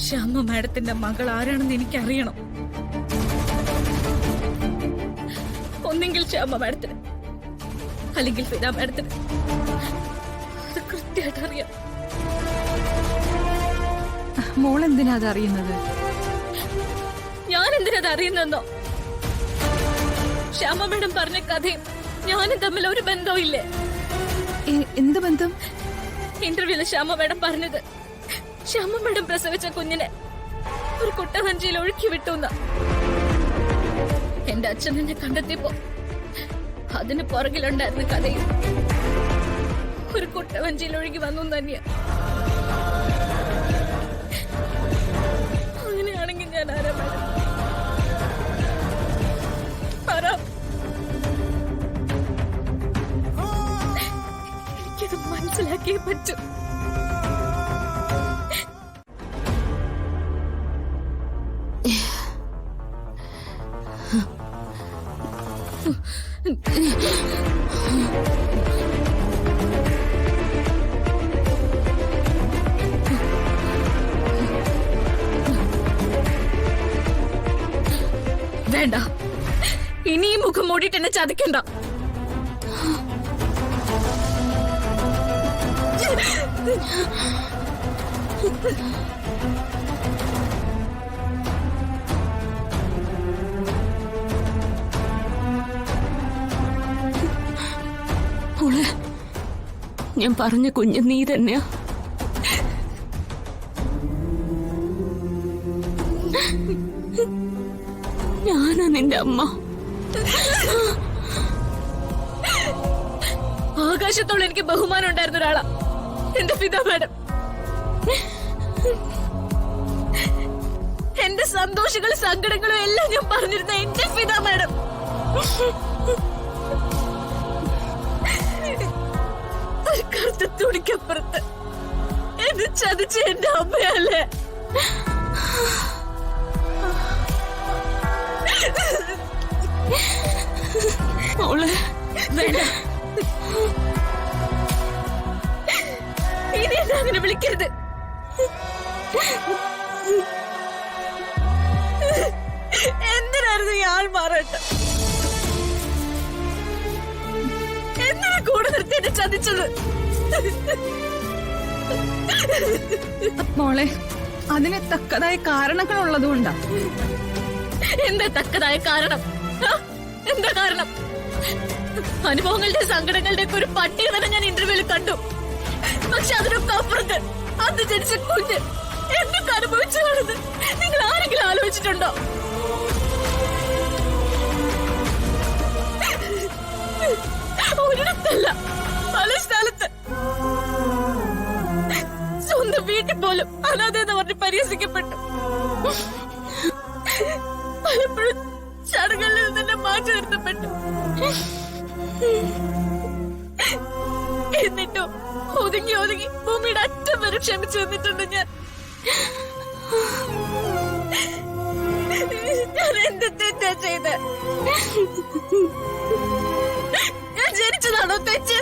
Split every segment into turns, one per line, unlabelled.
ശ്യാമ മാഡത്തിന്റെ മകൾ ആരാണെന്ന് എനിക്കറിയണം. ഒന്നെങ്കിൽ ശ്യാമ മാഡത്തിന്, അല്ലെങ്കിൽ ഫിദ മാഡത്തിന്. അത് കൃത്യമായിട്ട് അറിയാം.
മോൾ എന്തിനാ അത് അറിയുന്നത്?
ഞാൻ എന്തിനാ അത് അറിയുന്നെന്നോ? ശ്യാമ മാഡം പറഞ്ഞ കഥയും ഞാനും തമ്മിൽ ഒരു ബന്ധവും ഇല്ലേ?
എന്ത് ബന്ധം?
ഇന്റർവ്യൂല് ശ്യാമ മാഡം പറഞ്ഞത് ശ്യാമ മാഡം പ്രസവിച്ച കുഞ്ഞിനെ ഒരു കുട്ടവഞ്ചിയിൽ ഒഴുക്കി വിട്ടുന്ന. എന്റെ അച്ഛൻ എന്നെ കണ്ടെത്തിയപ്പോ അതിന് പുറകിലുണ്ടായിരുന്ന കഥയും ഒരു കുട്ടവഞ്ചിയിൽ ഒഴുകി വന്നു തന്നെയാ. അങ്ങനെയാണെങ്കിൽ ഞാൻ ആരാ മാഡം? എനിക്കത് മനസ്സിലാക്കിയേ പറ്റൂ. വേണ്ട, ഇനി ഈ മുഖം മൂടിയിട്ട് എന്നെ ചതിക്കണ്ട.
ഞാൻ പറഞ്ഞ കുഞ്ഞ് നീ തന്നെയാ. ഞാനാ നിന്റെ അമ്മ.
ആകാശത്തോളം എനിക്ക് ബഹുമാനം ഉണ്ടായിരുന്ന ഒരാളാ എന്റെ ഫിദ മാഡം. എന്റെ സന്തോഷങ്ങളും സങ്കടങ്ങളും എല്ലാം ഞാൻ പറഞ്ഞിരുന്ന എന്റെ ഫിദ മാഡം. ഒരു കറുത്ത തുണിക്കപ്പുറത്ത് എന്നെ ചതിച്ച എന്റെ അമ്മയല്ലേ? വേണ്ട, ഇനി എന്നെ അങ്ങനെ വിളിക്കരുത്. എന്തിനായിരുന്നു ഈ ആൾ മാറാട്ടം? എന്തിനാ കൂടെ നിർത്തി എന്നെ ചതിച്ചത്?
മോളെ, അതിന് തക്കതായ കാരണങ്ങൾ ഉള്ളതുകൊണ്ടാ.
എന്താ തക്കതായ കാരണം? എന്താ കാരണം? അനുഭവങ്ങളുടെ സങ്കടങ്ങളുടെ ഒക്കെ ഒരു പട്ടിക തന്നെ ഞാൻ ഇന്റർവ്യൂവിൽ കണ്ടു. പക്ഷെ അതിനൊക്കെ അപ്പുറത്ത് അന്ന് ജനിച്ച കുഞ്ഞ് എന്തൊക്കെ അനുഭവിച്ചു കാണുന്നത് നിങ്ങൾ ആരെങ്കിലും ആലോചിച്ചിട്ടുണ്ടോ? ഒരിടത്തല്ല, പല സ്ഥലത്ത്. സ്വന്തം വീട്ടിൽ പോലും അനാഥ എന്ന് പറഞ്ഞ് പരിഹസിക്കപ്പെട്ടു. പലപ്പോഴും ചടങ്ങുകളിൽ തന്നെ മാറ്റി നിർത്തപ്പെട്ടു. എന്നിട്ടോ ഒതുങ്ങി ഒതുങ്ങി ഭൂമിയുടെ അറ്റം വരെ ക്ഷമിച്ചു വന്നിട്ടുണ്ട് ഞാൻ. ഞാൻ എന്ത് തെറ്റാ ചെയ്ത്? ഞാൻ ജനിച്ചതാണോ തെറ്റ്?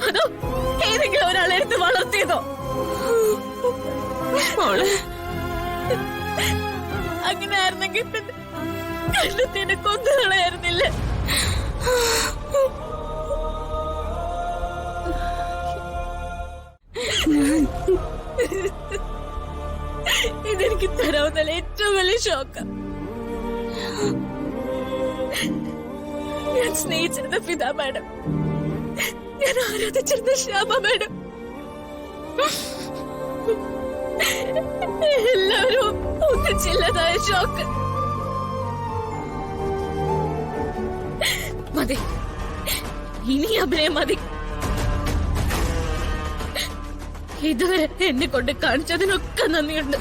അതോ ഏതെങ്കിലും ഒരാളെടുത്ത് വളർത്തിയതോ? അങ്ങനെ ആയിരുന്നെങ്കിൽ കണ്ടെത്തിനെ കൊന്നുകളായിരുന്നില്ല. ഇതെനിക്ക് തരാവുന്ന ഏറ്റവും വലിയ ഷോക്ക്. ഞാൻ സ്നേഹിച്ചിരുന്ന ഫിദ മാഡം, ഞാൻ ആരാധിച്ചിരുന്ന ശ്യാമ മാഡം, എല്ലാവരും ഒന്നിച്ചില്ലതായ ഷോക്ക്. മതി, ഇനി അഭിനയം മതി. ഇതുവരെ എന്നെ കൊണ്ട് കാണിച്ചതിനൊക്കെ നന്ദിയുണ്ട്.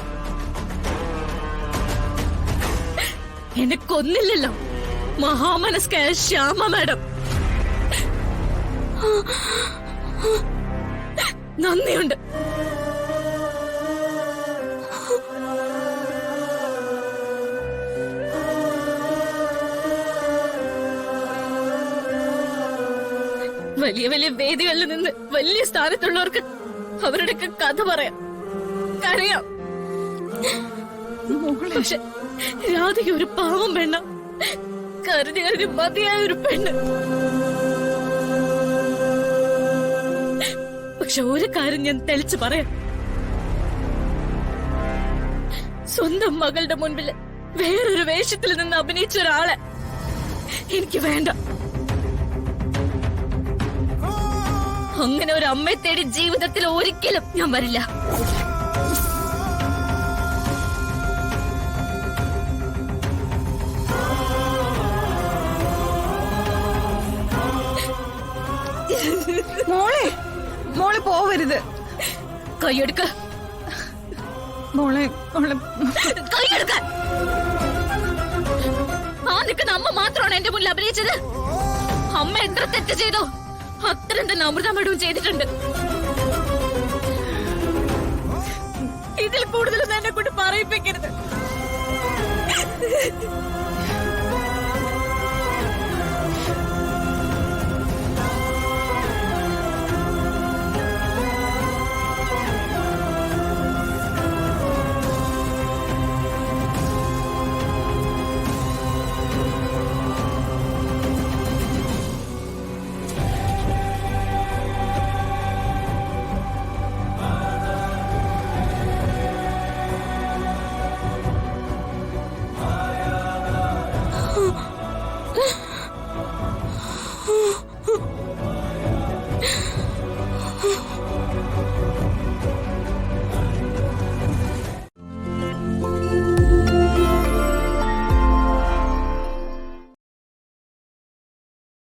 എന്നെ കൊന്നില്ലല്ലോ മഹാമനസ്കായ ശ്യാമ മാഡം. നന്ദിയുണ്ട്. വലിയ വലിയ വേദികളിൽ നിന്ന് വലിയ സ്ഥാനത്തുള്ളവർക്ക് അവരുടെയൊക്കെ കഥ പറയാം, കരയാം.
മോളെ
പക്ഷെ രാധിക ഒരു പാവം പെണ്ണ, കരുതി കരുതി മതിയായ ഒരു പെണ്ണ്. പക്ഷെ ഒരു കാര്യം ഞാൻ തെളിച്ചു പറയാം, സ്വന്തം മകളുടെ മുൻപിൽ വേറൊരു വേഷത്തിൽ നിന്ന് അഭിനയിച്ച ഒരാളെ എനിക്ക് വേണ്ട. അങ്ങനെ ഒരു അമ്മയെ തേടി ജീവിതത്തിൽ ഒരിക്കലും ഞാൻ വരില്ല.
മോളെ മോളെ പോവരുത്.
കൈയെടുക്ക,
മോളെ മോളെ
കൈയെടുക്ക. ആ നിൽക്കുന്ന അമ്മ മാത്രമാണ് എന്റെ മുന്നിൽ അഭിനയിച്ചത്. അമ്മ എത്ര തെറ്റ് ചെയ്തോ അത്രയും തന്നെ അമൃതമടവും ചെയ്തിട്ടുണ്ട്. ഇതിൽ കൂടുതലൊന്നും എന്നെ കൊണ്ട് പറയിപ്പിക്കരുത്.